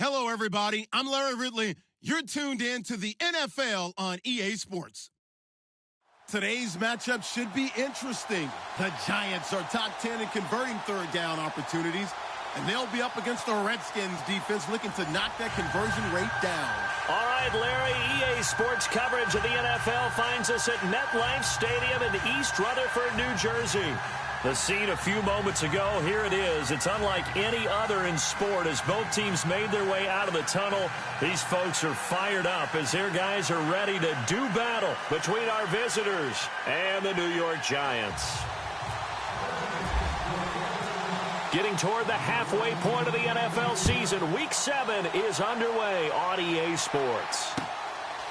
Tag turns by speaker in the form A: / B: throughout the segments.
A: Hello, everybody. I'm Larry Ridley. You're tuned in to the NFL on EA Sports. Today's matchup should be interesting. The Giants are top 10 in converting third down opportunities, and they'll be up against the Redskins defense looking to knock that conversion rate down.
B: All right, Larry, EA Sports coverage of the NFL finds us at MetLife Stadium in East Rutherford, New Jersey. The scene a few moments ago, here it is. It's unlike any other in sport as both teams made their way out of the tunnel. These folks are fired up as their guys are ready to do battle between our visitors and the New York Giants. Getting toward the halfway point of the NFL season, Week 7 is underway on EA Sports.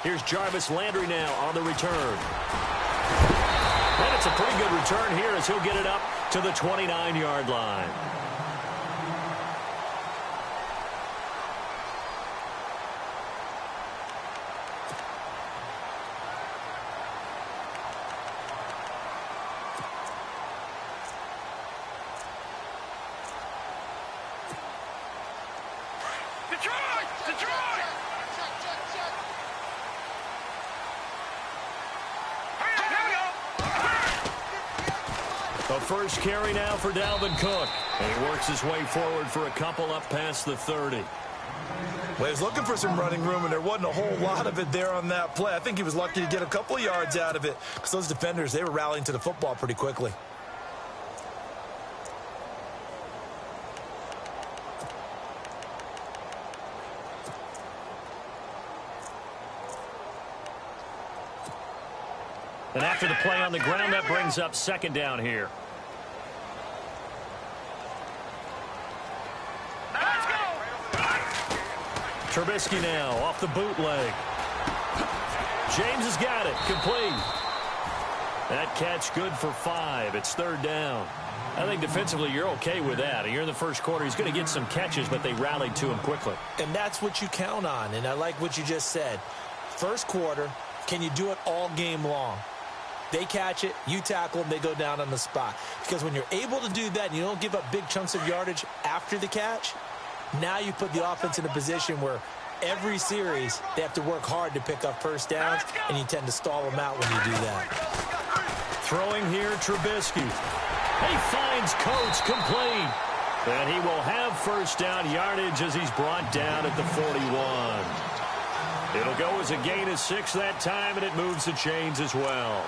B: Here's Jarvis Landry now on the return. And it's a pretty good return here as he'll get it up to the 29-yard line. The first carry now for Dalvin Cook. And he works his way forward for a couple up past the 30.
C: Well, he was looking for some running room, and there wasn't a whole lot of it there on that play. I think he was lucky to get a couple of yards out of it because those defenders, they were rallying to the football pretty quickly.
B: And after the play on the ground, that brings up second down here. Trubisky now off the bootleg. James has got it. Complete. That catch good for 5. It's third down. I think defensively you're okay with that. You're in the first quarter. He's going to get some catches, but they rallied to him quickly.
C: And that's what you count on, and I like what you just said. First quarter, can you do it all game long? They catch it, you tackle them, they go down on the spot. Because when you're able to do that and you don't give up big chunks of yardage after the catch, now you put the offense in a position where every series they have to work hard to pick up first downs, and you tend to stall them out when you do that.
B: Throwing here, Trubisky. He finds Coates complete. And he will have first down yardage as he's brought down at the 41. It'll go as a gain of 6 that time, and it moves the chains as well.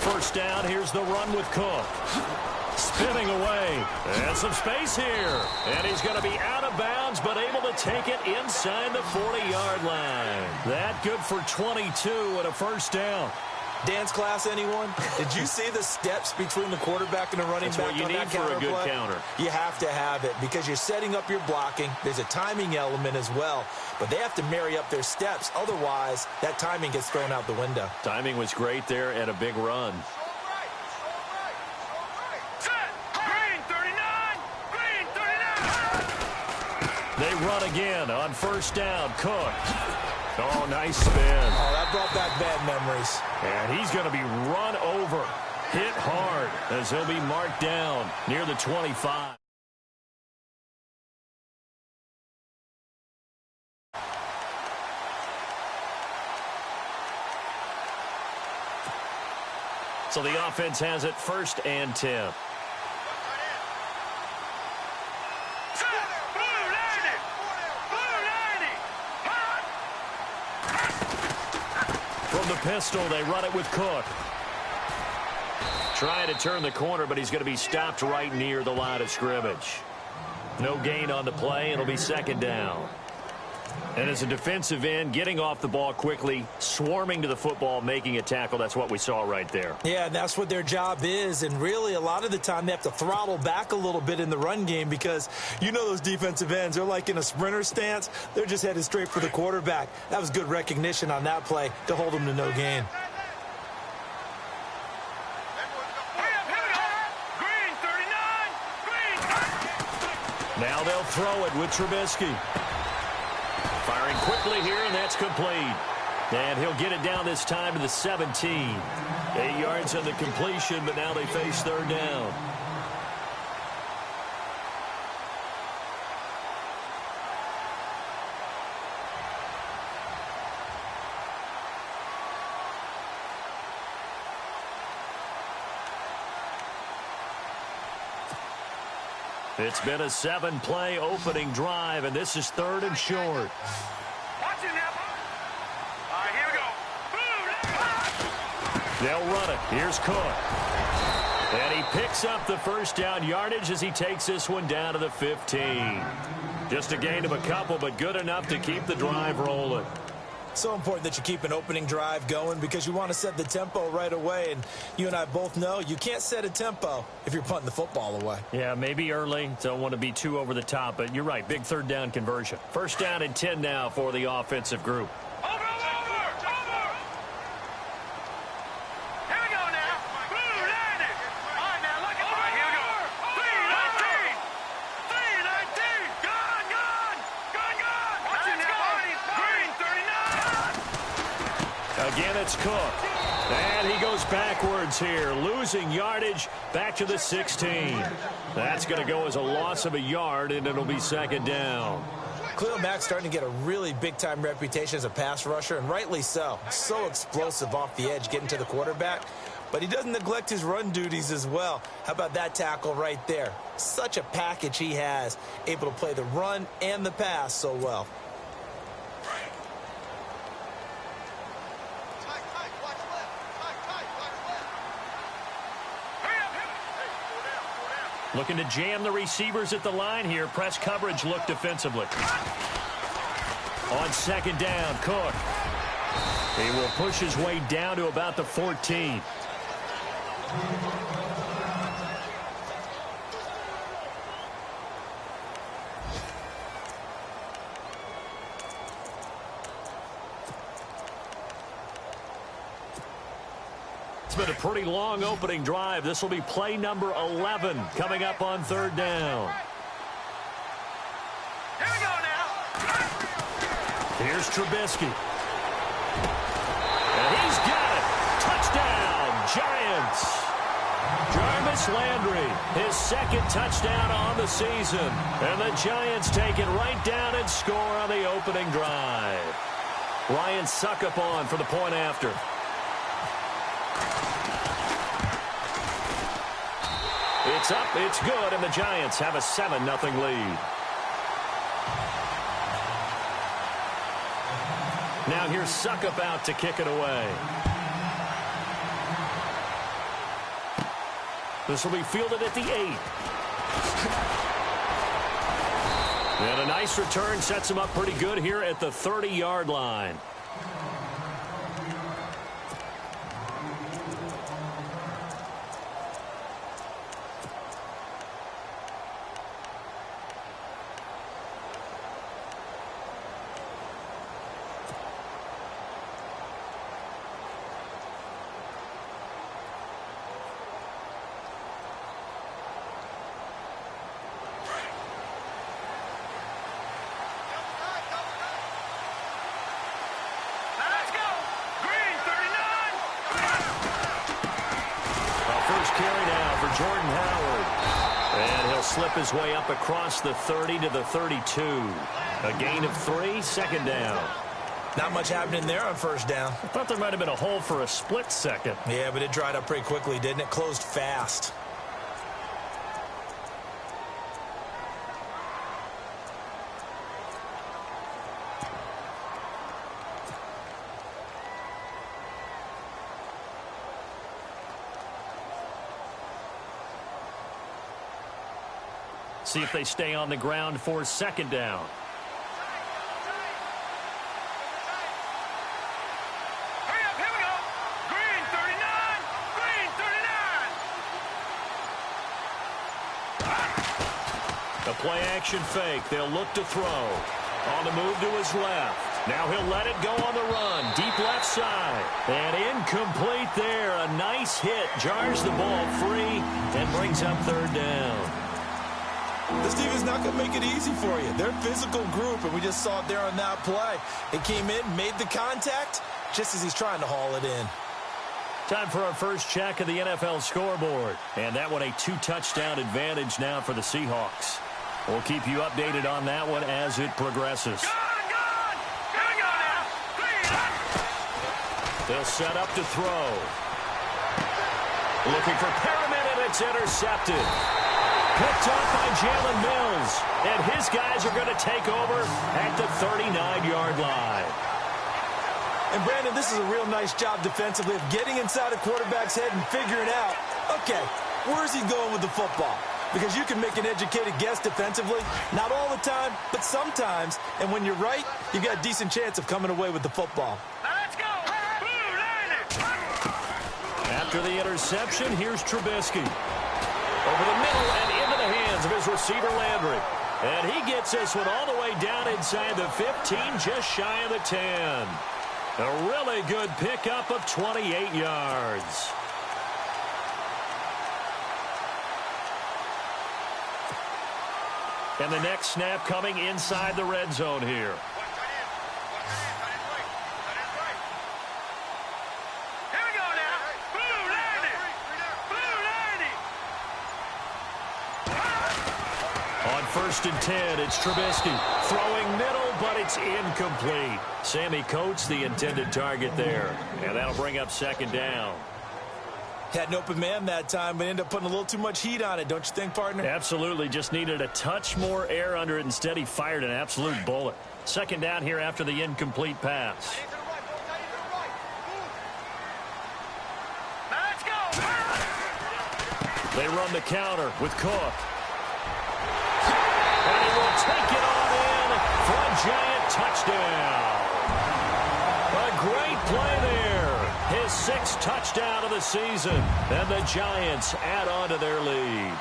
B: First down, here's the run with Cook. Spinning away. And some space here. And he's going to be out of bounds, but able to take it inside the 40-yard line. That good for 22 and a first down.
C: Dance class, anyone? Did you see the steps between the quarterback and the running back?
B: That's what you need for a good counter.
C: You have to have it because you're setting up your blocking. There's a timing element as well, but they have to marry up their steps. Otherwise, that timing gets thrown out the window.
B: Timing was great there and a big run. They run again on first down. Cook. Oh, nice spin.
C: Oh, that brought back bad memories.
B: And he's going to be run over, hit hard, as he'll be marked down near the 25. So the offense has it first and 10. From the pistol, they run it with Cook. Trying to turn the corner, but he's going to be stopped right near the line of scrimmage. No gain on the play. It'll be second down. And as a defensive end, getting off the ball quickly, swarming to the football, making a tackle, that's what we saw right there.
C: Yeah, and that's what their job is. And really, a lot of the time, they have to throttle back a little bit in the run game because you know those defensive ends, they're like in a sprinter stance. They're just headed straight for the quarterback. That was good recognition on that play to hold them to no gain.
B: Now they'll throw it with Trubisky. Firing quickly here, and that's complete. And he'll get it down this time to the 17. 8 yards on the completion, but now they face third down. It's been a 7-play opening drive, and this is third and short.
D: Watch it now. All right, here we go.
B: They'll run it. Here's Cook. And he picks up the first down yardage as he takes this one down to the 15. Just a gain of a couple, but good enough to keep the drive rolling.
C: So important that you keep an opening drive going because you want to set the tempo right away. And you and I both know you can't set a tempo if you're punting the football away.
B: Yeah, maybe early. Don't want to be too over the top, but you're right. Big third down conversion. First down and 10 now for the offensive group.
D: Over. Here we go now. Blue, land it. All right, now look at the right. Here we go. 3-19. Gone. Watch it now. Green, 39.
B: Again, it's Cook. And he goes backwards here, losing yardage back to the 16. That's going to go as a loss of a yard, and it'll be second down.
C: Khalil Mack's starting to get a really big-time reputation as a pass rusher, and rightly so. So explosive off the edge getting to the quarterback. But he doesn't neglect his run duties as well. How about that tackle right there? Such a package he has, able to play the run and the pass so well.
B: Looking to jam the receivers at the line here. Press coverage look defensively. On second down, Cook. He will push his way down to about the 14. It's been a pretty long opening drive. This will be play number 11 coming up on third down.
D: Here we go now.
B: Here's Trubisky. And he's got it. Touchdown, Giants. Jarvis Landry, his second touchdown on the season. And the Giants take it right down and score on the opening drive. Ryan Suckup on for the point after. It's up, it's good, and the Giants have a 7-0 lead. Now here's Suckup out to kick it away. This will be fielded at the 8. And a nice return sets him up pretty good here at the 30-yard line. Jordan Howard. And he'll slip his way up across the 30 to the 32. A gain of 3, second down.
C: Not much happening there on first down.
B: I thought there might have been a hole for a split second.
C: Yeah, but it dried up pretty quickly, didn't it? Closed fast.
B: See if they stay on the ground for second down.
D: Hurry up, here we go. Green 39.
B: The play action fake. They'll look to throw. On the move to his left. Now he'll let it go on the run. Deep left side. And incomplete there. A nice hit. Jars the ball free and brings up third down.
C: This defense is not going to make it easy for you. They're a physical group, and we just saw it there on that play. It came in, made the contact, just as he's trying to haul it in.
B: Time for our first check of the NFL scoreboard. And that one a 2-touchdown advantage now for the Seahawks. We'll keep you updated on that one as it progresses. They'll set up to throw. Looking for Perriman, and it's intercepted. Picked off by Jalen Mills. And his guys are going to take over at the 39-yard line.
C: And, Brandon, this is a real nice job defensively of getting inside a quarterback's head and figuring out, okay, where's he going with the football? Because you can make an educated guess defensively. Not all the time, but sometimes. And when you're right, you got a decent chance of coming away with the football.
D: Let's go.
B: After the interception, here's Trubisky. Over the middle and into the hands of his receiver, Landry. And he gets this one all the way down inside the 15, just shy of the 10. A really good pickup of 28 yards. And the next snap coming inside the red zone here. On 1st and 10, it's Trubisky. Throwing middle, but it's incomplete. Sammy Coates, the intended target there. And that'll bring up 2nd down.
C: Had an open man that time, but ended up putting a little too much heat on it, don't you think, partner?
B: Absolutely. Just needed a touch more air under it. Instead, he fired an absolute bullet. 2nd down here after the incomplete pass.
D: Let's go.
B: They run the counter with Cook. And he will take it on in for a giant touchdown. A great play there. His 6th touchdown of the season. And the Giants add on to their lead.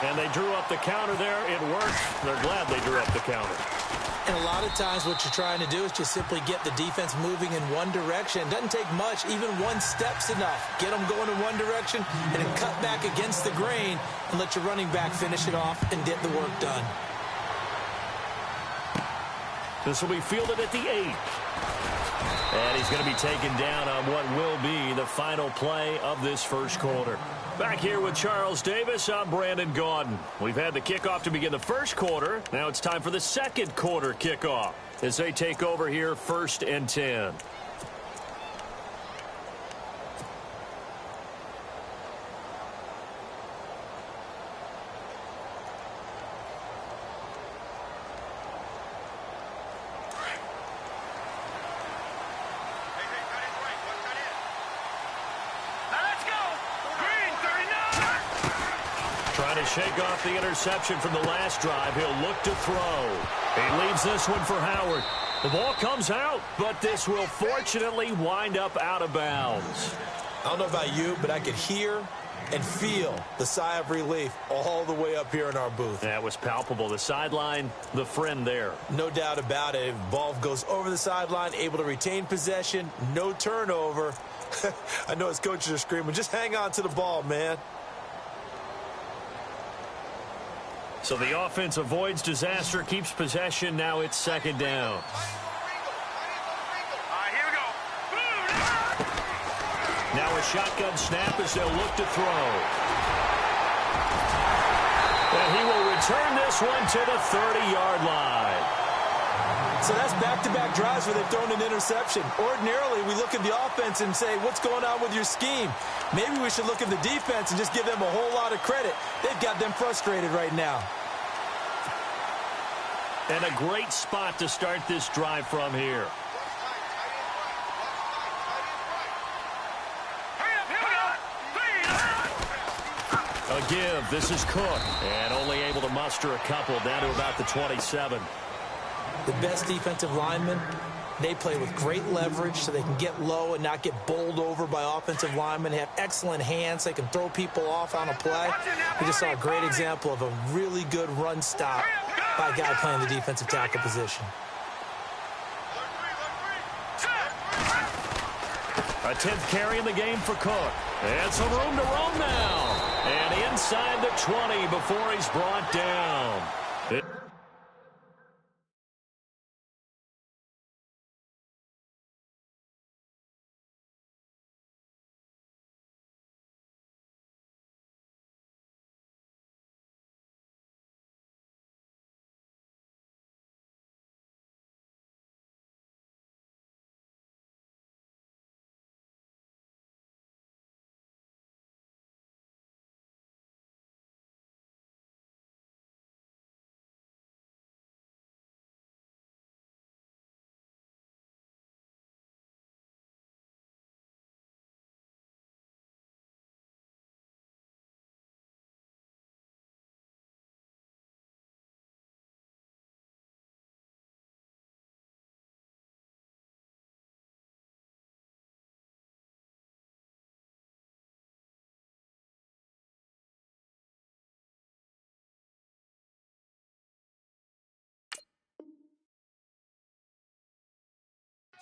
B: And they drew up the counter there. It worked. They're glad they drew up the counter.
C: And a lot of times what you're trying to do is just simply get the defense moving in one direction. It doesn't take much. Even one step's enough. Get them going in one direction and then cut back against the grain and let your running back finish it off and get the work done.
B: This will be fielded at the 8. And he's going to be taken down on what will be the final play of this first quarter. Back here with Charles Davis, I'm Brandon Gaudin. We've had the kickoff to begin the first quarter. Now it's time for the second quarter kickoff as they take over here 1st and 10. Shake off the interception from the last drive. He'll look to throw. He leaves this one for Howard. The ball comes out, but this will fortunately wind up out of bounds.
C: I don't know about you, but I could hear and feel the sigh of relief all the way up here in our booth.
B: That was palpable. The sideline, the friend there.
C: No doubt about it. Ball goes over the sideline, able to retain possession, no turnover. I know his coaches are screaming, just hang on to the ball, man.
B: So the offense avoids disaster, keeps possession. Now it's 2nd down.
D: Here we go.
B: Now a shotgun snap as they'll look to throw. And he will return this one to the 30-yard line.
C: So that's back-to-back drives where they've thrown an interception. Ordinarily, we look at the offense and say, what's going on with your scheme? Maybe we should look at the defense and just give them a whole lot of credit. They've got them frustrated right now.
B: And a great spot to start this drive from here. A give. This is Cook. And only able to muster a couple down to about the 27.
C: The best defensive linemen, they play with great leverage so they can get low and not get bowled over by offensive linemen. They have excellent hands. They can throw people off on a play. We just saw a great example of a really good run stop by a guy playing the defensive tackle position.
B: A 10th carry in the game for Cook. And some room to roam now. And inside the 20 before he's brought down.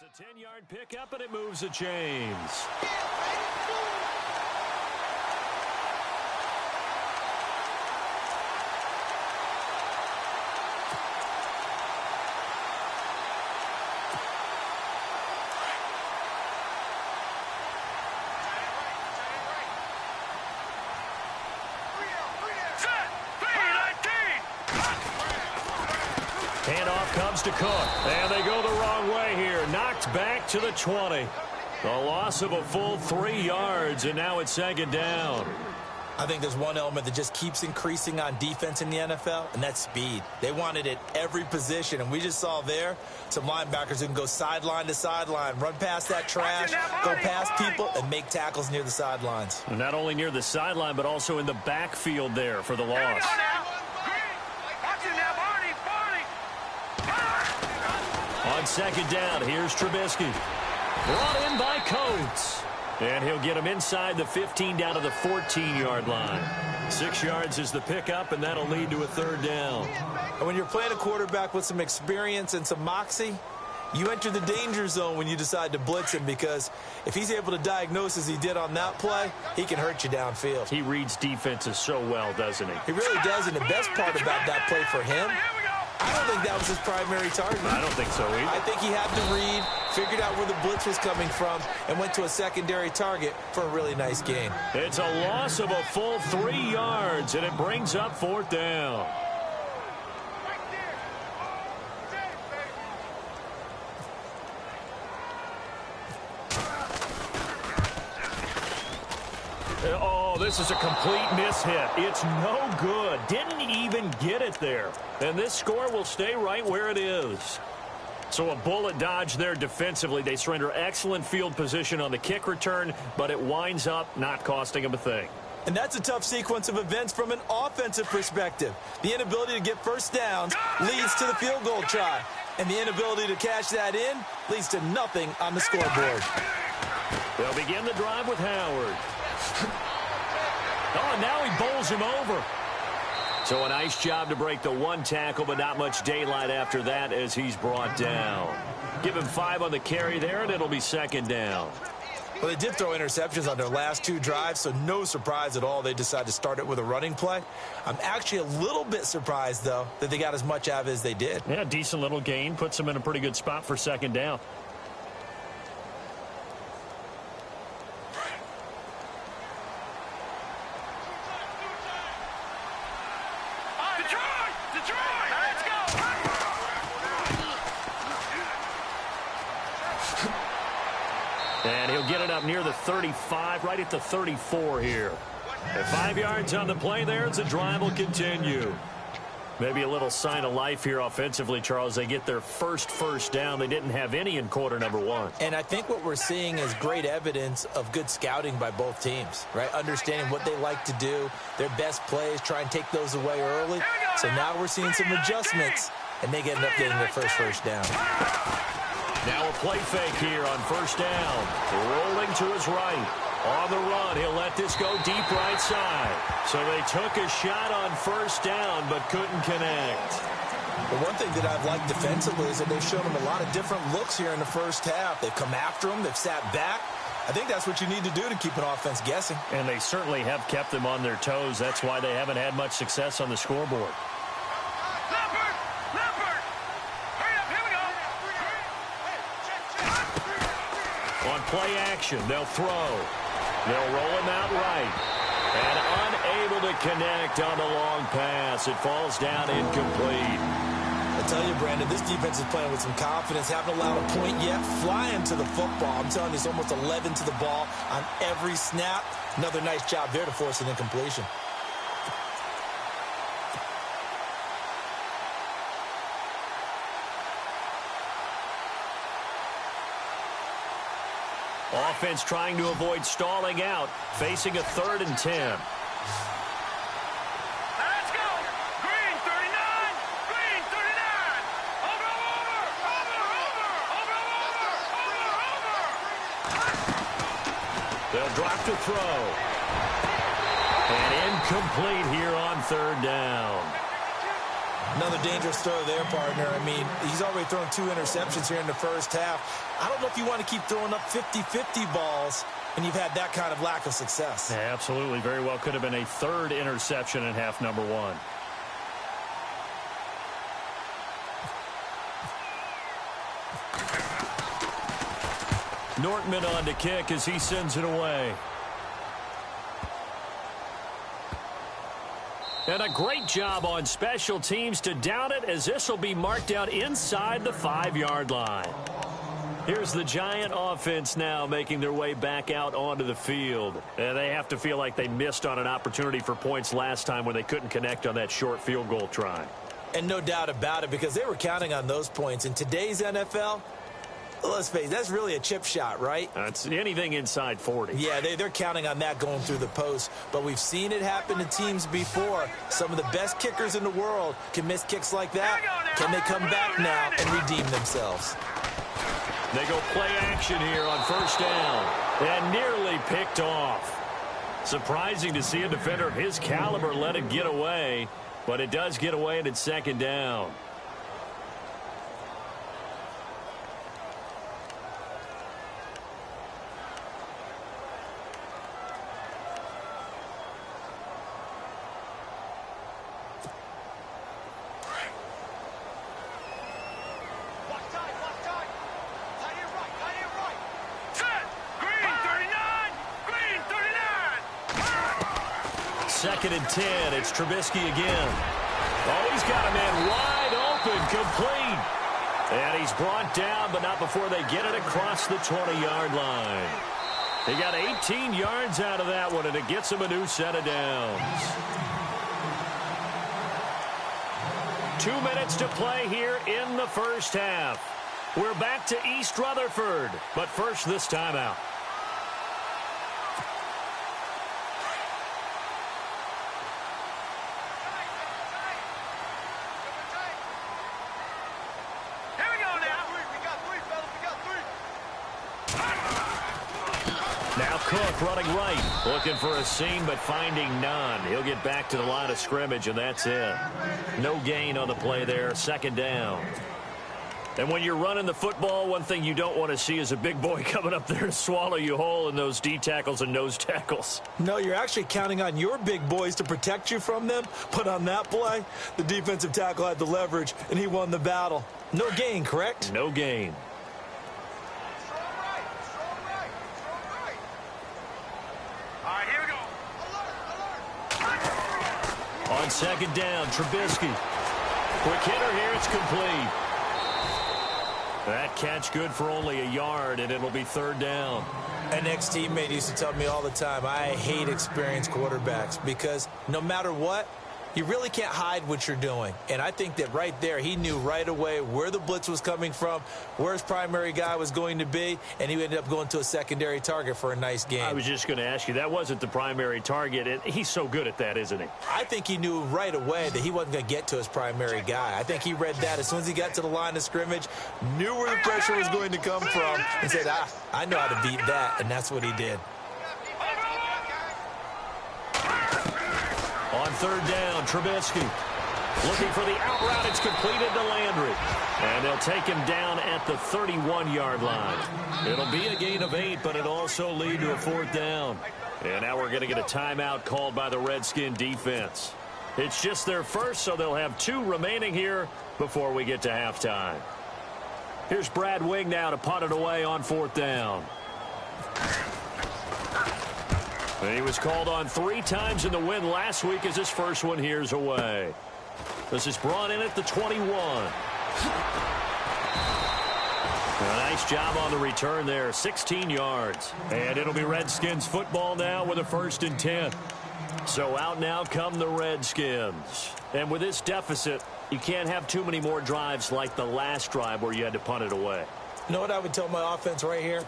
B: It's a 10-yard pickup, and it moves the chains. Handoff comes to Cook, and they go the wrong way here. Knocked back to the 20. A loss of a full 3 yards, and now it's second down.
C: I think there's one element that just keeps increasing on defense in the NFL, and that's speed. They want it at every position, and we just saw there some linebackers who can go sideline to sideline, run past that trash, go past people, and make tackles near the sidelines.
B: And not only near the sideline, but also in the backfield there for the loss. On second down, here's Trubisky. Brought in by Coates. And he'll get him inside the 15 down to the 14-yard line. 6 yards is the pickup, and that'll lead to a third down.
C: And when you're playing a quarterback with some experience and some moxie, you enter the danger zone when you decide to blitz him, because if he's able to diagnose as he did on that play, he can hurt you downfield.
B: He reads defenses so well, doesn't he?
C: He really does, and the best part about that play for him, I don't think that was his primary target.
B: I don't think so either.
C: I think he had to read, figured out where the blitz was coming from, and went to a secondary target for a really nice gain.
B: It's a loss of a full 3 yards, and it brings up fourth down. Oh, this is a complete mishit. It's no good. Didn't even get it there. And this score will stay right where it is. So a bullet dodge there defensively. They surrender excellent field position on the kick return, but it winds up not costing them a thing.
C: And that's a tough sequence of events from an offensive perspective. The inability to get first downs leads to the field goal try. And the inability to cash that in leads to nothing on the scoreboard.
B: They'll begin the drive with Howard. Oh, and now he bowls him over. So a nice job to break the one tackle, but not much daylight after that as he's brought down. Give him 5 on the carry there, and it'll be second down.
C: Well, they did throw interceptions on their last 2 drives, so no surprise at all they decided to start it with a running play. I'm actually a little bit surprised, though, that they got as much out of it as they did.
B: Yeah, decent little gain. Puts them in a pretty good spot for second down. And he'll get it up near the 35, right at the 34 here. And 5 yards on the play there as the drive will continue. Maybe a little sign of life here offensively, Charles. They get their first down. They didn't have any in quarter number 1.
C: And I think what we're seeing is great evidence of good scouting by both teams, right? Understanding what they like to do, their best plays, try and take those away early. So now we're seeing some adjustments, and they end up getting their first down.
B: Now a play fake here on first down. Rolling to his right. On the run, he'll let this go deep right side. So they took a shot on first down, but couldn't connect.
C: The one thing that I've liked defensively is that they've shown him a lot of different looks here in the first half. They've come after him. They've sat back. I think that's what you need to do to keep an offense guessing.
B: And they certainly have kept them on their toes. That's why they haven't had much success on the scoreboard.
D: Leopard! Leopard! Hurry up, here we go!
B: On play action, they'll throw. They'll roll him out right. And unable to connect on the long pass. It falls down incomplete.
C: I tell you, Brandon, this defense is playing with some confidence. Haven't allowed a point yet. Flying to the football. I'm telling you, it's almost 11 to the ball on every snap. Another nice job there to force an incompletion.
B: Offense trying to avoid stalling out, facing a 3rd and 10.
D: Let's go! Green 39! Green 39! Over!
B: They'll drop to throw. And incomplete here on 3rd down.
C: Another dangerous throw there, partner. I mean, he's already thrown 2 interceptions here in the first half. I don't know if you want to keep throwing up 50-50 balls when you've had that kind of lack of success.
B: Yeah, absolutely. Very well could have been a 3rd interception in half number 1. Nortman on to kick as he sends it away. And a great job on special teams to down it, as this will be marked out inside the 5-yard line. Here's the Giant offense now making their way back out onto the field. And they have to feel like they missed on an opportunity for points last time when they couldn't connect on that short field goal try.
C: And no doubt about it, because they were counting on those points. In today's NFL, let's face it, that's really a chip shot, right?
B: That's anything inside 40.
C: Yeah, they're counting on that going through the post. But we've seen it happen to teams before. Some of the best kickers in the world can miss kicks like that. Can they come back now and redeem themselves?
B: They go play action here on 1st down. And nearly picked off. Surprising to see a defender of his caliber let it get away. But it does get away, and it's 2nd down. Second and 10. It's Trubisky again. Oh, he's got a man wide open, complete. And he's brought down, but not before they get it across the 20-yard line. He got 18 yards out of that one, and it gets him a new set of downs. 2 minutes to play here in the first half. We're back to East Rutherford, but first this timeout. Now Cook running right, looking for a seam but finding none. He'll get back to the line of scrimmage, and that's it. No gain on the play there, 2nd down. And when you're running the football, one thing you don't want to see is a big boy coming up there to swallow you whole in those D tackles and nose tackles.
C: No, you're actually counting on your big boys to protect you from them. But on that play, the defensive tackle had the leverage, and he won the battle. No gain, correct?
B: No gain. On 2nd down, Trubisky. Quick hitter here, it's complete. That catch good for only a yard, and it'll be 3rd down.
C: An ex-teammate used to tell me all the time, I hate experienced quarterbacks because no matter what, you really can't hide what you're doing. And I think that right there, he knew right away where the blitz was coming from, where his primary guy was going to be, and he ended up going to a secondary target for a nice game.
B: I was just going to ask you, that wasn't the primary target, and he's so good at that, isn't he?
C: I think he knew right away that he wasn't going to get to his primary guy. I think he read that as soon as he got to the line of scrimmage, knew where the pressure was going to come from, and said, I know how to beat that, and that's what he did.
B: On 3rd down, Trubisky. Looking for the out route. It's completed to Landry. And they'll take him down at the 31-yard line. It'll be a gain of 8, but it'll also lead to a 4th down. And now we're going to get a timeout called by the Redskin defense. It's just their first, so they'll have 2 remaining here before we get to halftime. Here's Brad Wing now to punt it away on 4th down. And he was called on 3 times in the win last week as his first one here's away. This is brought in at the 21. A nice job on the return there, 16 yards. And it'll be Redskins football now with a 1st and 10. So out now come the Redskins. And with this deficit, you can't have too many more drives like the last drive where you had to punt it away.
C: You know what I would tell my offense right here?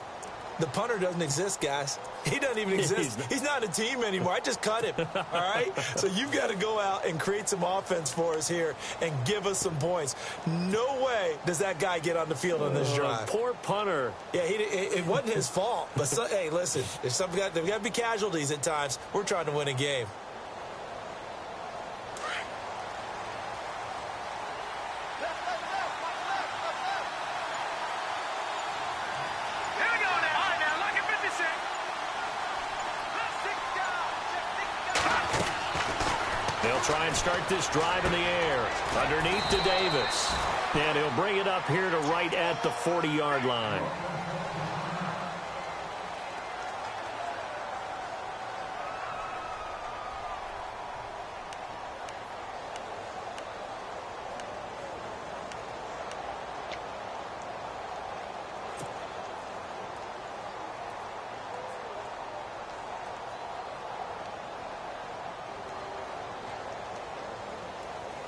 C: The punter doesn't exist, guys. He doesn't even exist. He's not a team anymore. I just cut him, all right? So you've got to go out and create some offense for us here and give us some points. No way does that guy get on the field on this drive.
B: Poor punter.
C: Yeah, it wasn't his fault. But, hey, listen, there's got to be casualties at times. We're trying to win a game.
B: They'll try and start this drive in the air. Underneath to Davis. And he'll bring it up here to right at the 40-yard line.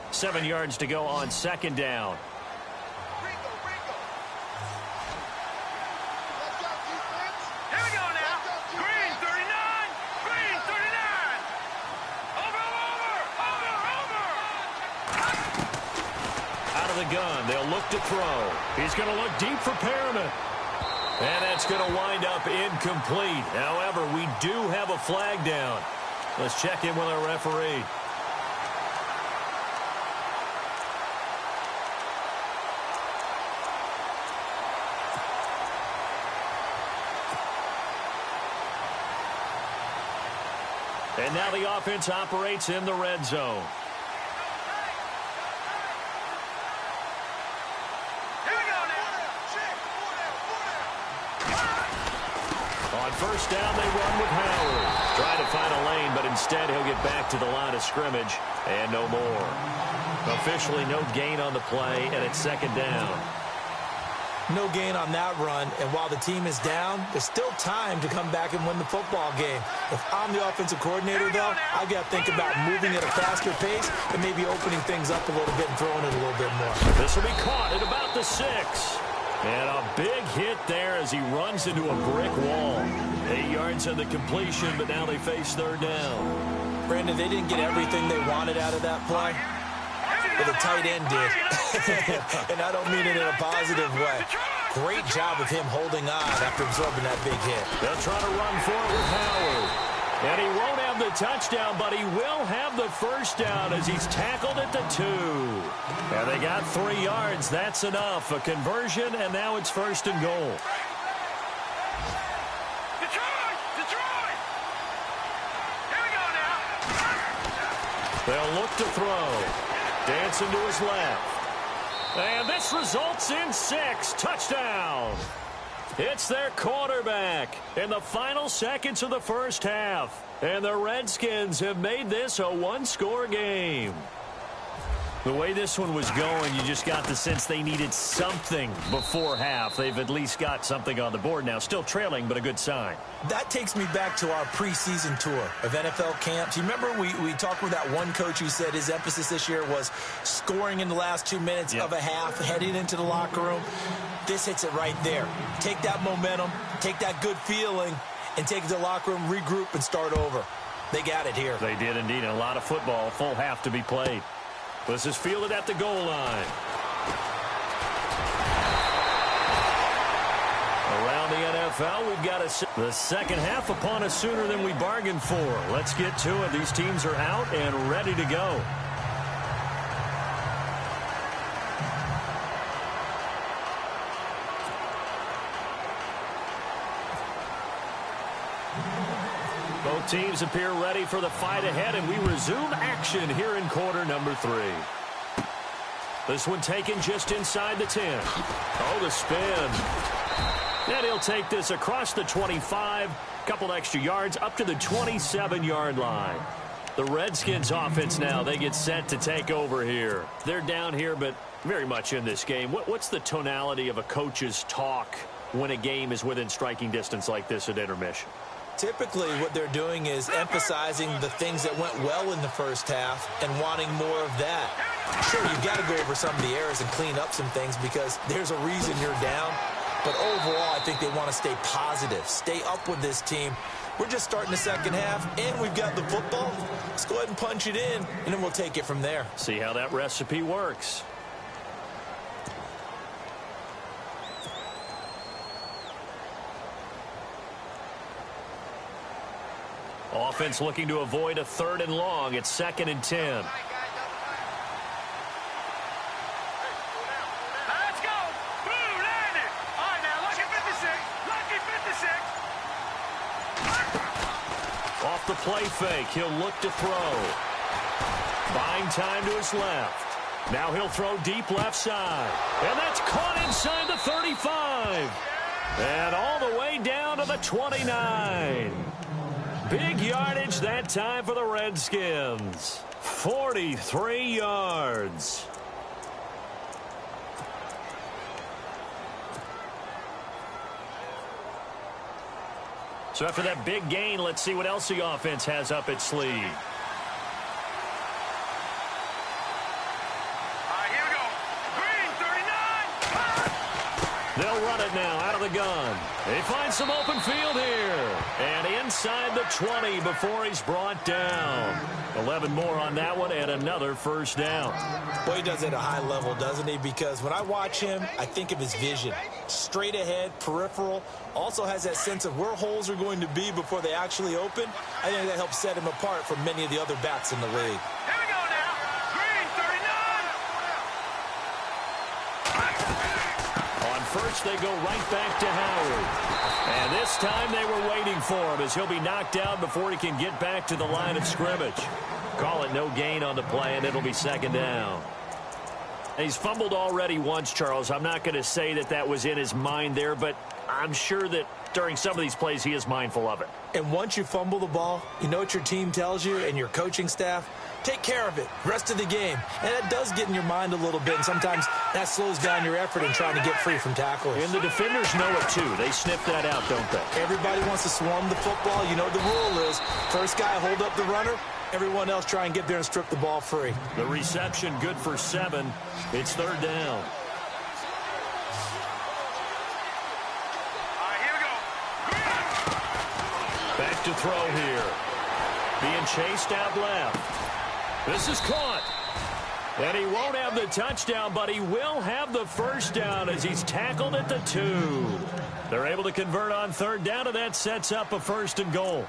B: Seven yards to go on 2nd down.
D: Here we go now. Green 39. Green 39. Over.
B: Out of the gun. They'll look to throw. He's going to look deep for Perriman. And that's going to wind up incomplete. However, we do have a flag down. Let's check in with our referee. And now the offense operates in the red zone.
D: Here we go now.
B: On 1st down, they run with Howard. Trying to find a lane, but instead he'll get back to the line of scrimmage and no more. Officially no gain on the play, and it's 2nd down.
C: No gain on that run, and while the team is down, there's still time to come back and win the football game. If I'm the offensive coordinator, though, I've got to think about moving at a faster pace and maybe opening things up a little bit and throwing it a little bit more.
B: This will be caught at about the 6. And a big hit there as he runs into a brick wall. 8 yards on the completion, but now they face 3rd down.
C: Brandon, they didn't get everything they wanted out of that play. But the tight end did. And I don't mean it in a positive way. Great job of him holding on after absorbing that big hit.
B: They'll try to run for it with Howard. And he won't have the touchdown, but he will have the 1st down as he's tackled at the 2. And they got 3 yards. That's enough. A conversion, and now it's 1st and goal.
D: Detroit! Here we go now.
B: They'll look to throw. Dancing to his left. And this results in 6. Touchdown. It's their quarterback in the final seconds of the 1st half. And the Redskins have made this a 1-score game. The way this one was going, you just got the sense they needed something before half. They've at least got something on the board now. Still trailing, but a good sign.
C: That takes me back to our preseason tour of NFL camps. You remember we talked with that one coach who said his emphasis this year was scoring in the last 2 minutes of a half, heading into the locker room. This hits it right there. Take that momentum, take that good feeling, and take it to the locker room, regroup, and start over. They got it here.
B: They did indeed. And a lot of football, full half to be played. This is fielded at the goal line. Around the NFL, we've got the second half upon us sooner than we bargained for. Let's get to it. These teams are out and ready to go. Both teams appear ready for the fight ahead, and we resume action here in quarter number 3. This one taken just inside the 10. Oh, the spin. And he'll take this across the 25, couple extra yards up to the 27-yard line. The Redskins offense now, they get set to take over here. They're down here, but very much in this game. What's the tonality of a coach's talk when a game is within striking distance like this at intermission?
C: Typically, what they're doing is emphasizing the things that went well in the first half and wanting more of that. Sure, you've got to go over some of the errors and clean up some things because there's a reason you're down. But overall, I think they want to stay positive, stay up with this team. We're just starting the second half, and we've got the football. Let's go ahead and punch it in, and then we'll take it from there.
B: See how that recipe works. Offense looking to avoid a 3rd and long. It's 2nd and 10.
D: Let's go. Boom, landed. All right, now, lucky 56. Lucky 56.
B: Off the play fake, he'll look to throw. Buying time to his left. Now he'll throw deep left side. And that's caught inside the 35. And all the way down to the 29. Big yardage that time for the Redskins. 43 yards. So after that big gain, let's see what else the offense has up its sleeve.
D: Here we go. Green, 39.
B: They'll run it now out of the gun. They find some open field here. And inside the 20 before he's brought down. 11 more on that one and another first down.
C: Boy, he does it at a high level, doesn't he? Because when I watch him, I think of his vision. Straight ahead, peripheral. Also has that sense of where holes are going to be before they actually open. I think that helps set him apart from many of the other backs in the league.
D: Here we go now. Green, 39.
B: On first, they go right back to Howard. And this time they were waiting for him as he'll be knocked out before he can get back to the line of scrimmage. Call it no gain on the play, and it'll be 2nd down. He's fumbled already once, Charles. I'm not going to say that that was in his mind there, but I'm sure that during some of these plays he is mindful of it.
C: And once you fumble the ball, you know what your team tells you and your coaching staff? Take care of it. Rest of the game. And that does get in your mind a little bit, and sometimes that slows down your effort in trying to get free from tacklers.
B: And the defenders know it, too. They sniff that out, don't they?
C: Everybody wants to swarm the football. You know what the rule is. First guy, hold up the runner. Everyone else try and get there and strip the ball free.
B: The reception good for 7. It's 3rd down.
D: Here we go.
B: Back to throw here. Being chased out left. This is caught. And he won't have the touchdown, but he will have the first down as he's tackled at the 2. They're able to convert on 3rd down, and that sets up a 1st and goal.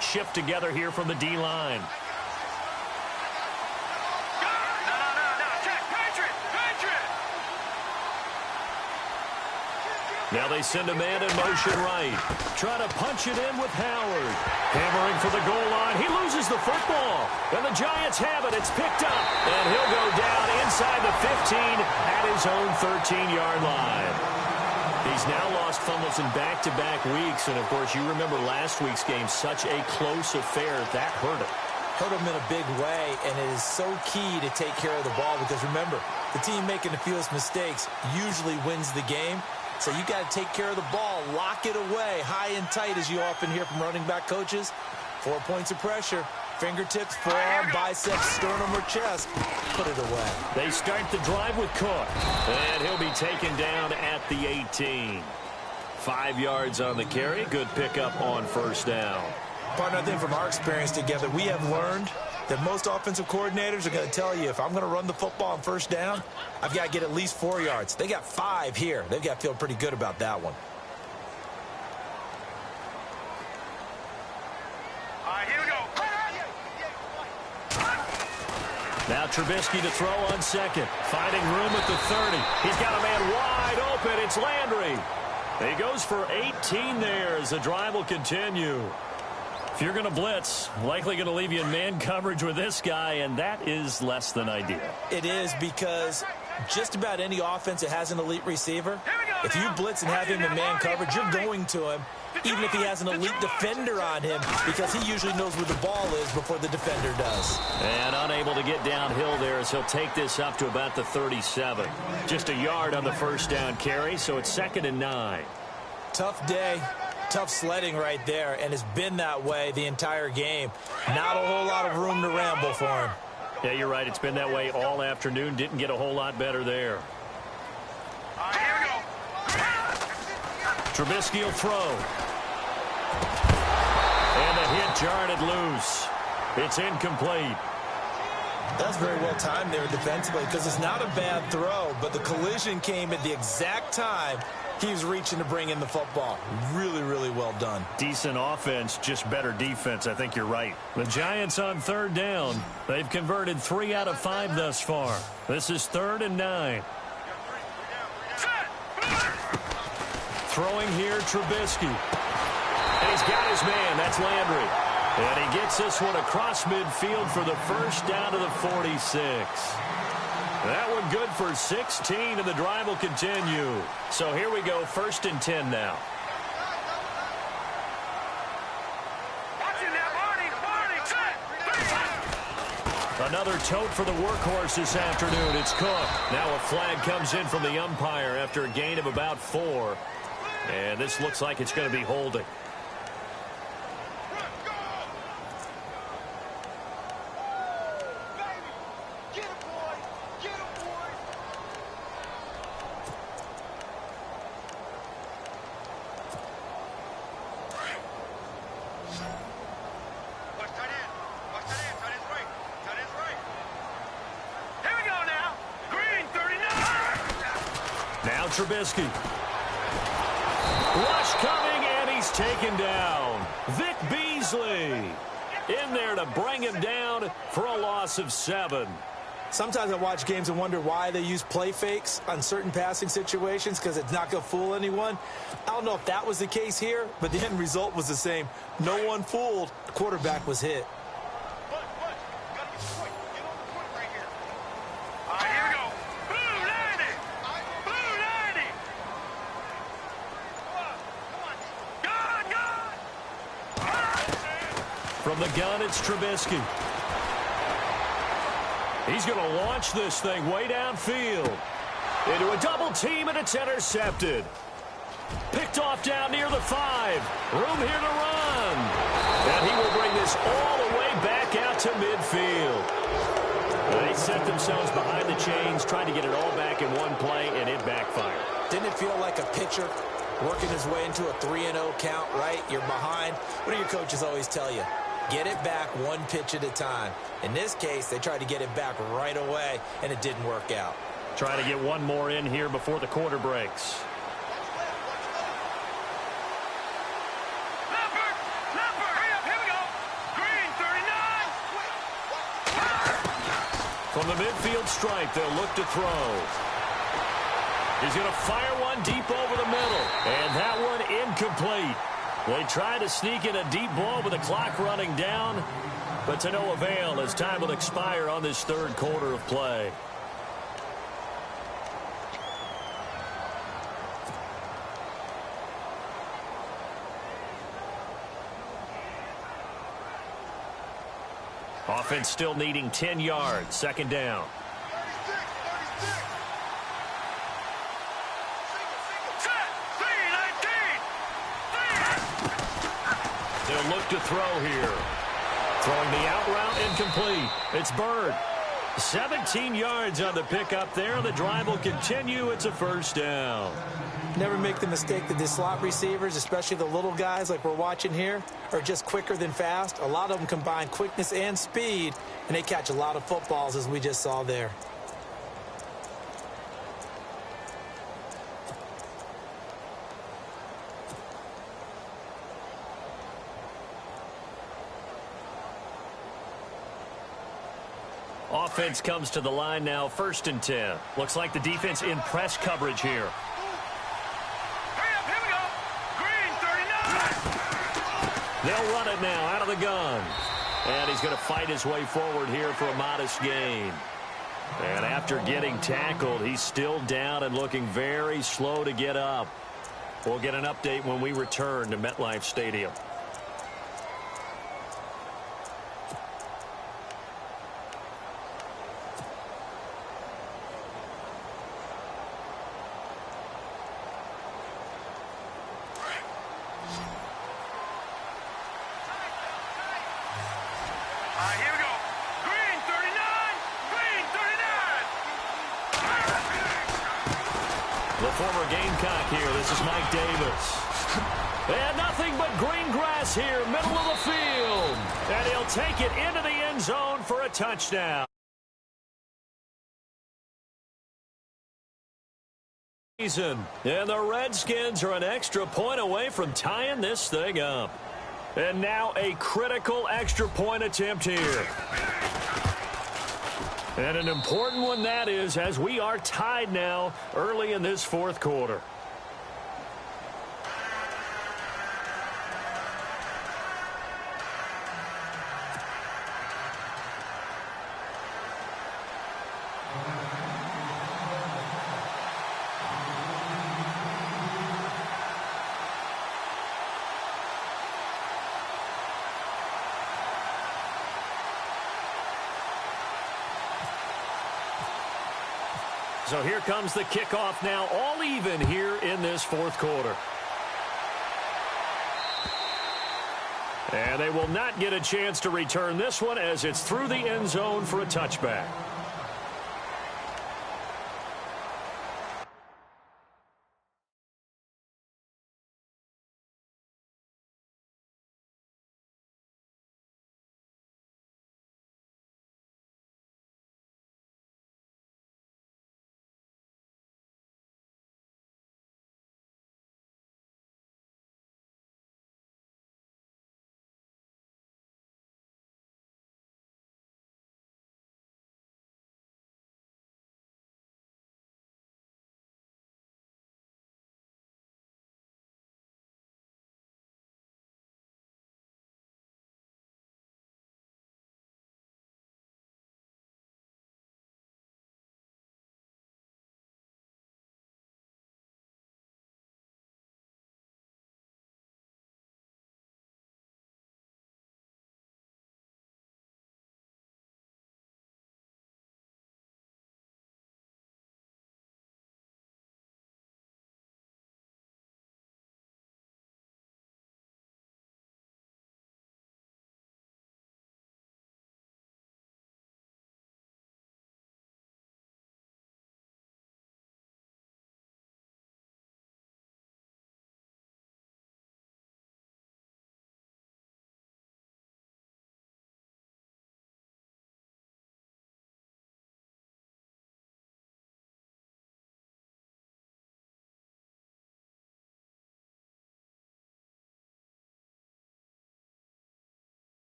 B: Shift together here from the D-line.
D: No. Check. Patriot.
B: Now they send a man in motion right. Try to punch it in with Howard. Hammering for the goal line. He loses the football. And the Giants have it. It's picked up. And he'll go down inside the 15 at his own 13-yard line. He's now lost fumbles in back-to-back weeks. And, of course, you remember last week's game, such a close affair. That hurt him.
C: Hurt him in a big way, and it is so key to take care of the ball because, remember, the team making the fewest mistakes usually wins the game. So you got to take care of the ball, lock it away, high and tight, as you often hear from running back coaches. 4 points of pressure, fingertips, forearm, biceps, sternum, or chest. Put it away.
B: They start the drive with Cook, and he'll be taken down at the 18. 5 yards on the carry. Good pickup on first down.
C: Partner, I think from our experience together, we have learned that most offensive coordinators are going to tell you, if I'm going to run the football on first down, I've got to get at least 4 yards. They got 5 here. They've got to feel pretty good about that one.
D: All right, here we go.
B: Now Trubisky to throw on second. Finding room at the 30. He's got a man wide open. It's Landry. He goes for 18 there as the drive will continue. If you're going to blitz, likely going to leave you in man coverage with this guy, and that is less than ideal.
C: It is, because just about any offense that has an elite receiver, if you blitz and have him in man coverage, you're going to him, even if he has an elite defender on him, because he usually knows where the ball is before the defender does.
B: And unable to get downhill there as he'll take this up to about the 37. Just a yard on the first down carry, so it's 2nd and 9.
C: Tough day. Tough sledding right there, and it's been that way the entire game. Not a whole lot of room to ramble for him.
B: Yeah, you're right. It's been that way all afternoon. Didn't get a whole lot better there.
D: Here we go.
B: Trubisky will throw. And the hit jarred it loose. It's incomplete.
C: That's very well timed there defensively, because it's not a bad throw, but the collision came at the exact time he was reaching to bring in the football. Really, really well done.
B: Decent offense, just better defense. I think you're right. The Giants on 3rd down. They've converted 3 out of 5 thus far. This is 3rd and 9. Throwing here, Trubisky. And he's got his man. That's Landry. And he gets this one across midfield for the first down to the 46. That one good for 16, and the drive will continue. So here we go, 1st and 10 now. Another tote for the workhorse this afternoon. It's Cook. Now a flag comes in from the umpire after a gain of about 4. And this looks like it's going to be holding. Trubisky. Rush coming, and he's taken down. Vic Beasley in there to bring him down for a loss of 7.
C: Sometimes I watch games and wonder why they use play fakes on certain passing situations, because it's not going to fool anyone. I don't know if that was the case here, but the end result was the same. No one fooled. The quarterback was hit.
B: From the gun, it's Trubisky. He's going to launch this thing way downfield. Into a double team, and it's intercepted. Picked off down near the 5. Room here to run. And he will bring this all the way back out to midfield. They set themselves behind the chains, trying to get it all back in one play, and it backfired.
C: Didn't it feel like a pitcher working his way into a 3-0 count, right? You're behind. What do your coaches always tell you? Get it back one pitch at a time. In this case, they tried to get it back right away, and it didn't work out.
B: Trying to get one more in here before the quarter breaks. From the midfield stripe, they'll look to throw. He's going to fire one deep over the middle. And that one incomplete. They try to sneak in a deep ball with the clock running down, but to no avail as time will expire on this 3rd quarter of play. Offense still needing 10 yards. 2nd down. They'll look to throw here. Throwing the out route incomplete. It's Bird. 17 yards on the pickup there. The drive will continue. It's a 1st down.
C: Never make the mistake that the slot receivers, especially the little guys like we're watching here, are just quicker than fast. A lot of them combine quickness and speed, and they catch a lot of footballs, as we just saw there.
B: offense comes to the line now, 1st and 10. Looks like the defense in press coverage here.
D: Hurry up, here we go. Green, 39.
B: They'll run it now out of the gun. And he's going to fight his way forward here for a modest gain. And after getting tackled, he's still down and looking very slow to get up. We'll get an update when we return to MetLife Stadium.
D: Here we go. Green, 39. Green, 39.
B: The former Gamecock here. This is Mike Davis. And nothing but green grass here, middle of the field. And he'll take it into the end zone for a touchdown. And the Redskins are an extra point away from tying this thing up. And now a critical extra point attempt here. And an important one that is, as we are tied now early in this 4th quarter. So here comes the kickoff now, all even here in this 4th quarter. And they will not get a chance to return this one as it's through the end zone for a touchback.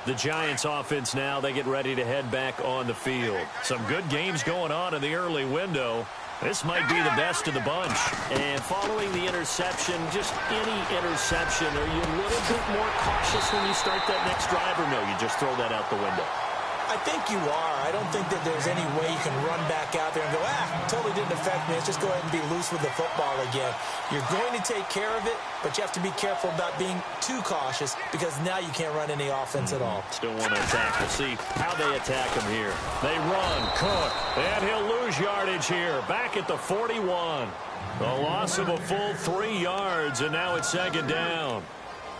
B: The Giants offense now, they get ready to head back on the field. Some good games going on in the early window. This might be the best of the bunch. And following the interception, just any interception, are you a little bit more cautious when you start that next drive, or no, you just throw that out the window?
C: I think you are. I don't think that there's any way you can run back out there and go, totally didn't affect me. Let's just go ahead and be loose with the football again. You're going to take care of it, but you have to be careful about being too cautious because now you can't run any offense at all.
B: Still want to attack. We'll see how they attack him here. They run, Cook, and he'll lose yardage here. Back at the 41. A loss of a full 3 yards, and now it's 2nd down.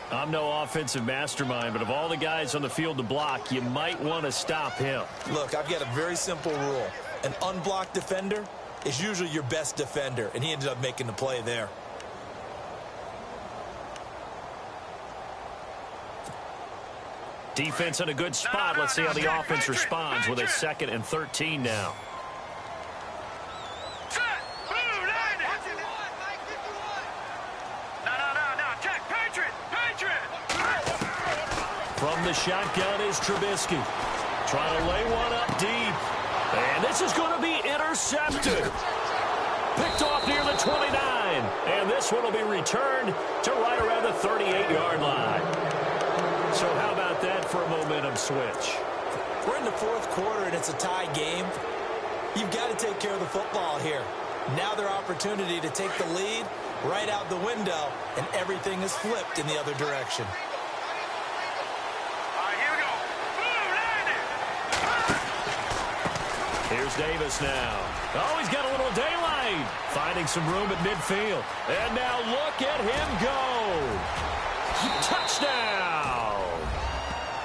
B: I'm no offensive mastermind, but of all the guys on the field to block, you might want to stop him.
C: Look, I've got a very simple rule. An unblocked defender is usually your best defender, and he ended up making the play there.
B: Defense in a good spot. Let's see how the offense responds with a 2nd and 13 now. From the shotgun is Trubisky. Trying to lay one up deep. And this is going to be intercepted. Picked off near the 29. And this one will be returned to right around the 38-yard line. So how about that for a momentum switch?
C: We're in the 4th quarter, and it's a tie game. You've got to take care of the football here. Now their opportunity to take the lead right out the window, and everything is flipped in the other direction.
B: Here's Davis now. Oh, he's got a little daylight. Finding some room at midfield. And now look at him go. Touchdown.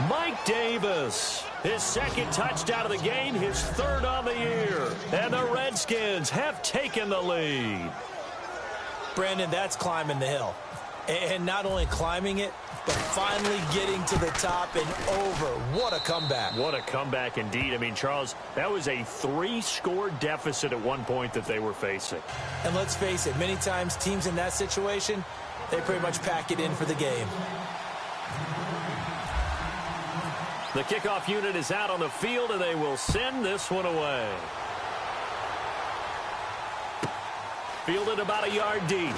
B: Mike Davis. His 2nd touchdown of the game, his 3rd on the year. And the Redskins have taken the lead.
C: Brandon, that's climbing the hill. And not only climbing it, but finally getting to the top and over. What a comeback.
B: What a comeback indeed. I mean, Charles, that was a 3-score deficit at one point that they were facing.
C: And let's face it, many times teams in that situation, they pretty much pack it in for the game.
B: The kickoff unit is out on the field, and they will send this one away. Fielded about a yard deep.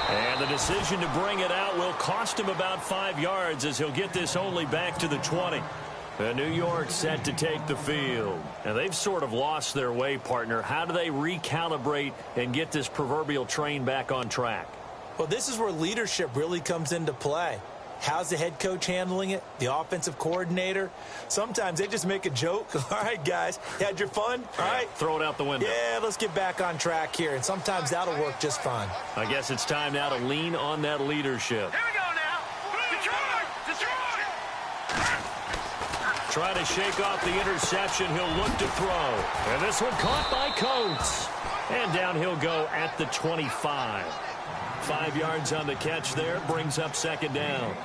B: And the decision to bring it out will cost him about 5 yards as he'll get this only back to the 20. And New York set to take the field. And they've sort of lost their way, partner. How do they recalibrate and get this proverbial train back on track?
C: Well, this is where leadership really comes into play. How's the head coach handling it? The offensive coordinator? Sometimes they just make a joke. All right, guys, you had your fun? All right.
B: Throw it out the window.
C: Yeah, let's get back on track here. And sometimes that'll work just fine.
B: I guess it's time now to lean on that leadership.
D: Here we go now. Detroit! Detroit!
B: Try to shake off the interception. He'll look to throw. And this one caught by Coates. And down he'll go at the 25. 5 yards on the catch there. Brings up 2nd down.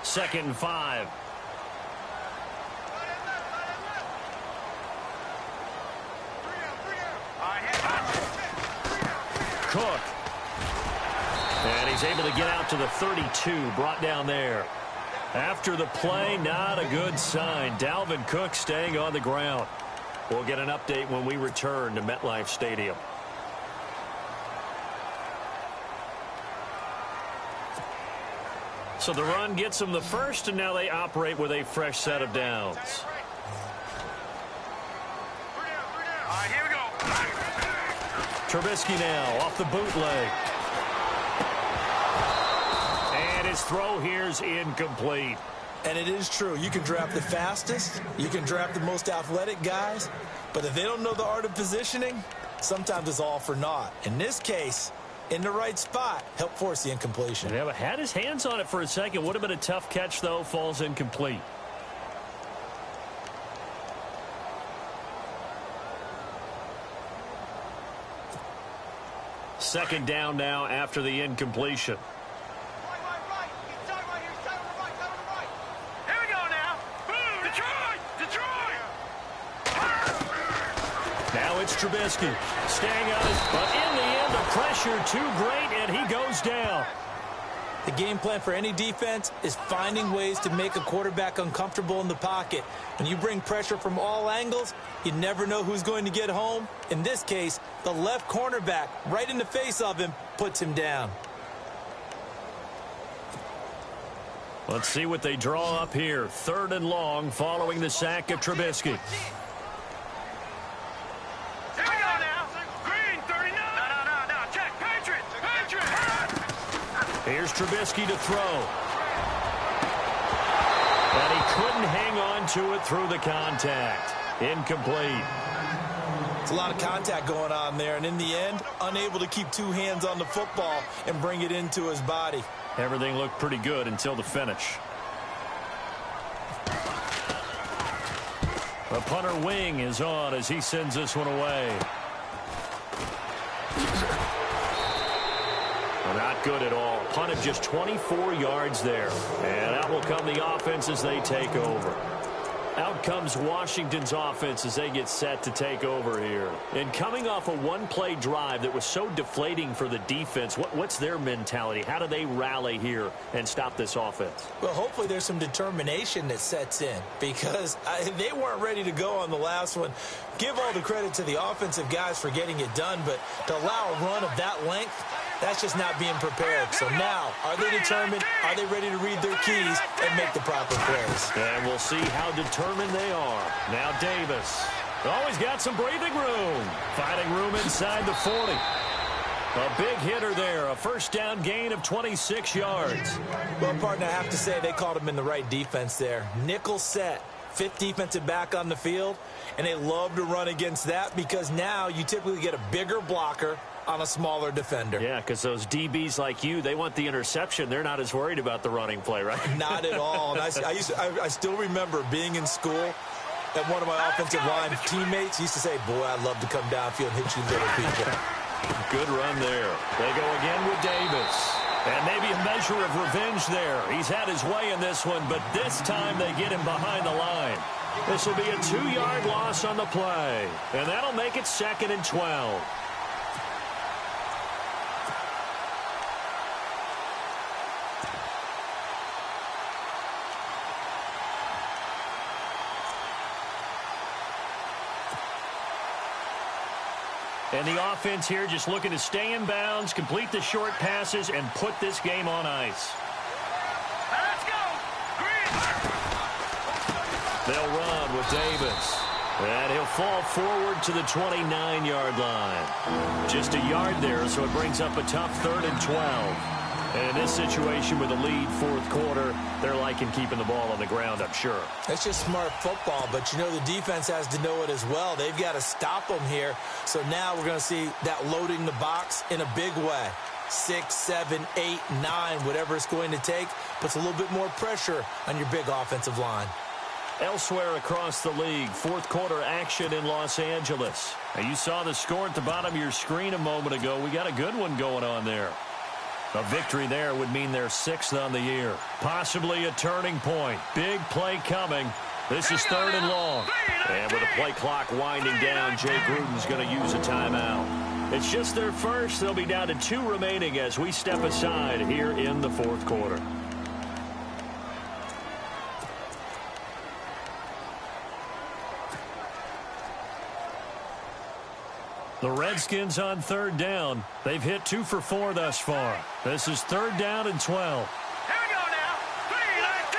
B: Second and 5. Cook. And he's able to get out to the 32, brought down there. After the play, not a good sign. Dalvin Cook staying on the ground. We'll get an update when we return to MetLife Stadium. So the run gets them the first, and now they operate with a fresh set of downs.
D: Here we go.
B: Trubisky now off the bootleg. And his throw here's incomplete.
C: And it is true. You can draft the fastest. You can draft the most athletic guys. But if they don't know the art of positioning, sometimes it's all for naught. In this case, in the right spot, help force the incompletion.
B: Yeah, but had his hands on it for a second. Would have been a tough catch, though. Falls incomplete. Second down now after the incompletion.
D: Here we go now. Boom! Detroit! Detroit!
B: Now it's Trubisky staying on his, but in the end, the pressure too great, and he goes down.
C: The game plan for any defense is finding ways to make a quarterback uncomfortable in the pocket. When you bring pressure from all angles, you never know who's going to get home. In this case, the left cornerback, right in the face of him, puts him down.
B: Let's see what they draw up here. 3rd and long following the sack of Trubisky.
D: Here we go now. Green, 39. No. Check. Patriot.
B: Here's Trubisky to throw. And he couldn't hang on to it through the contact. Incomplete.
C: It's a lot of contact going on there, and in the end, unable to keep two hands on the football and bring it into his body.
B: Everything looked pretty good until the finish. The punter wing is on as he sends this one away. Not good at all. Punt of just 24 yards there. And out will come the offense as they take over. Out comes Washington's offense as they get set to take over here. And coming off a one-play drive that was so deflating for the defense, what's their mentality? How do they rally here and stop this offense?
C: Well, hopefully there's some determination that sets in because they weren't ready to go on the last one. Give all the credit to the offensive guys for getting it done, but to allow a run of that length, that's just not being prepared. So now, are they determined? Are they ready to read their keys and make the proper plays?
B: And we'll see how determined they are. Now Davis. Always got some breathing room. Finding room inside the 40. A big hitter there. A first down gain of 26 yards.
C: Well, partner, I have to say they called him in the right defense there. Nickel set. Fifth defensive back on the field. And they love to run against that because now you typically get a bigger blocker on a smaller defender.
B: Yeah, because those DBs like you, they want the interception. They're not as worried about the running play, right?
C: Not at all. And I still remember being in school, and one of my offensive line teammates used to say, boy, I'd love to come downfield and hit you little people.
B: Good run there. They go again with Davis. And maybe a measure of revenge there. He's had his way in this one, but this time they get him behind the line. This will be a 2-yard loss on the play. And that'll make it 2nd and 12. And the offense here just looking to stay in bounds, complete the short passes, and put this game on ice.
D: Let's go! Green!
B: They'll run with Davis. And he'll fall forward to the 29-yard line. Just a yard there, so it brings up a tough 3rd and 12. And in this situation with a lead 4th quarter, they're liking keeping the ball on the ground, I'm sure.
C: That's just smart football, but you know the defense has to know it as well. They've got to stop them here. So now we're going to see that loading the box in a big way. 6, 7, 8, 9, whatever it's going to take, puts a little bit more pressure on your big offensive line.
B: Elsewhere across the league, 4th quarter action in Los Angeles. Now, you saw the score at the bottom of your screen a moment ago. We got a good one going on there. A victory there would mean they're 6th on the year. Possibly a turning point. Big play coming. This is 3rd and long. And with the play clock winding down, Jay Gruden's going to use a timeout. It's just their first. They'll be down to 2 remaining as we step aside here in the 4th quarter. The Redskins on 3rd down. They've hit 2 for 4 thus far. This is 3rd down and 12.
D: Here we go now. 3-19.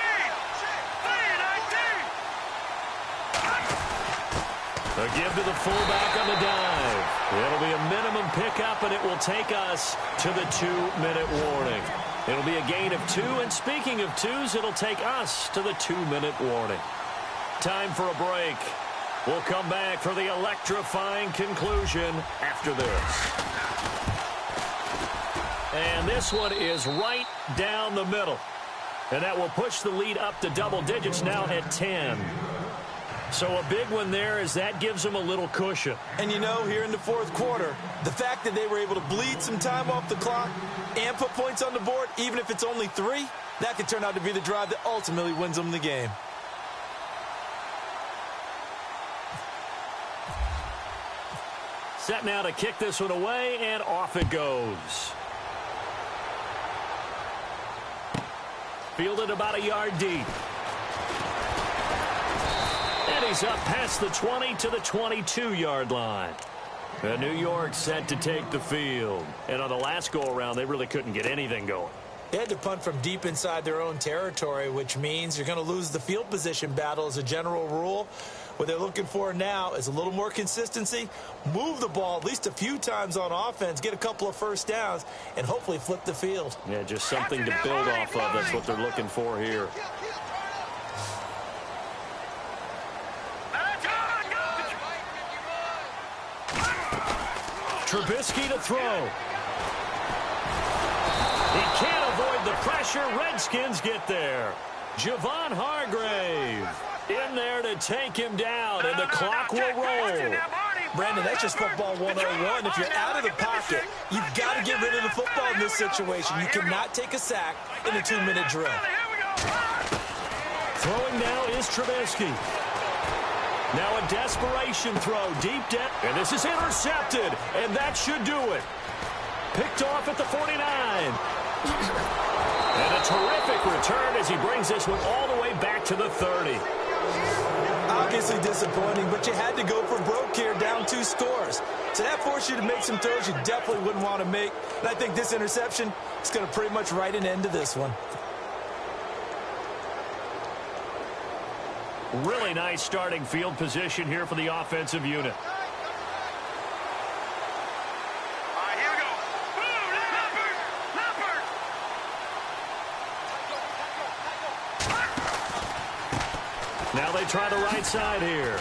D: 3-19.
B: A give to the fullback on the dive. It'll be a minimum pickup, and it will take us to the 2-minute warning. It'll be a gain of 2, and speaking of 2s, it'll take us to the 2-minute warning. Time for a break. We'll come back for the electrifying conclusion after this. And this one is right down the middle. And that will push the lead up to double digits now at 10. So a big one there as that gives them a little cushion.
C: And you know, here in the 4th quarter, the fact that they were able to bleed some time off the clock and put points on the board, even if it's only 3, that could turn out to be the drive that ultimately wins them the game.
B: Set now to kick this one away, and off it goes. Fielded about a yard deep. And he's up past the 20 to the 22-yard line. And New York set to take the field. And on the last go-around, they really couldn't get anything going.
C: They had to punt from deep inside their own territory, which means you're going to lose the field position battle as a general rule. What they're looking for now is a little more consistency, move the ball at least a few times on offense, get a couple of first downs, and hopefully flip the field.
B: Yeah, just something to build off of. That's what they're looking for here. Trubisky to throw. He can't avoid the pressure. Redskins get there. Javon Hargrave in there to take him down, and the clock will roll.
C: Brandon, that's just football 101. If you're out of the pocket, you've got to get rid of the football in this situation. You cannot take a sack in a 2-minute drill.
B: Throwing now is Trubisky. Now a desperation throw deep down, and this is intercepted, and that should do it. Picked off at the 49. And a terrific return as he brings this one all the way back to the 30.
C: Obviously disappointing, but you had to go for broke here, down 2 scores. So that forced you to make some throws you definitely wouldn't want to make. And I think this interception is going to pretty much write an end to this one.
B: Really nice starting field position here for the offensive unit. Now they try the right side here.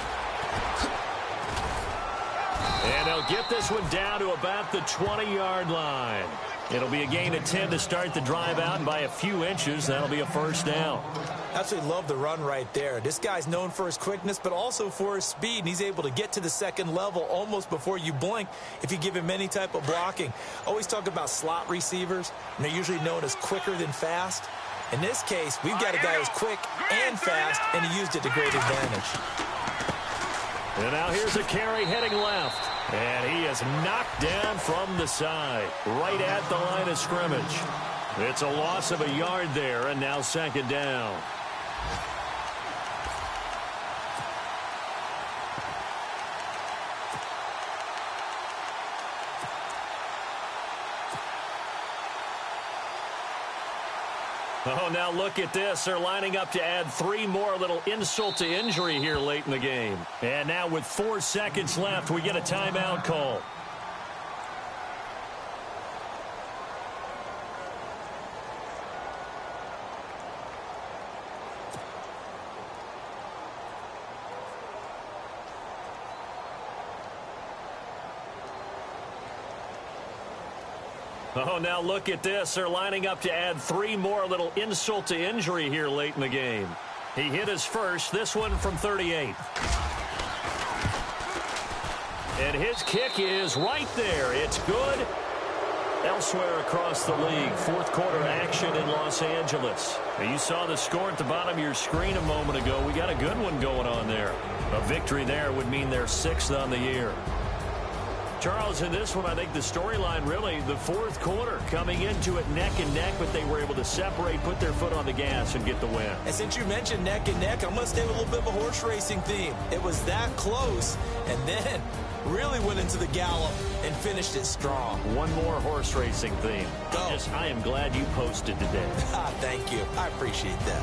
B: And they'll get this one down to about the 20-yard line. It'll be a gain of 10 to start the drive out, and by a few inches, that'll be a first down.
C: Absolutely love the run right there. This guy's known for his quickness, but also for his speed, and he's able to get to the second level almost before you blink if you give him any type of blocking. Always talk about slot receivers, and they're usually known as quicker than fast. In this case, we've got a guy who's quick and fast, and he used it to great advantage.
B: And now here's a carry heading left. And he is knocked down from the side, right at the line of scrimmage. It's a loss of a yard there, and now second down. Oh, now look at this. They're lining up to add 3 more, little insult to injury here late in the game. And now with 4 seconds left, we get a timeout call. Oh, now look at this. They're lining up to add 3 more, little insult to injury here late in the game. He hit his first, this one from 38. And his kick is right there. It's good. Elsewhere across the league, fourth quarter action in Los Angeles. Now, you saw the score at the bottom of your screen a moment ago. We got a good one going on there. A victory there would mean they're 6th on the year. Charles, in this one, I think the storyline really, the fourth quarter, coming into it neck and neck, but they were able to separate, put their foot on the gas, and get the win.
C: And since you mentioned neck and neck, I'm going to stay with a little bit of a horse racing theme. It was that close, and then really went into the gallop and finished it strong.
B: One more horse racing theme.
C: Go.
B: I am glad you posted today.
C: Thank you. I appreciate that.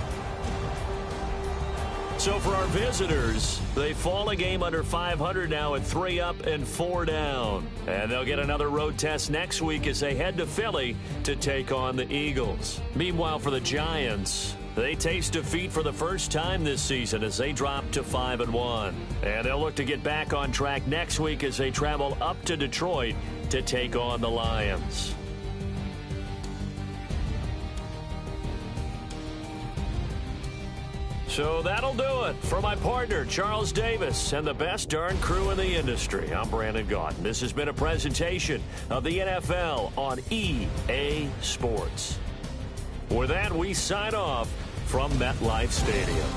B: So for our visitors, they fall a game under 500 now at 3 up and 4 down. And they'll get another road test next week as they head to Philly to take on the Eagles. Meanwhile, for the Giants, they taste defeat for the first time this season as they drop to 5-1. And they'll look to get back on track next week as they travel up to Detroit to take on the Lions. So that'll do it. For my partner, Charles Davis, and the best darn crew in the industry, I'm Brandon Gaudin. This has been a presentation of the NFL on EA Sports. With that, we sign off from MetLife Stadium.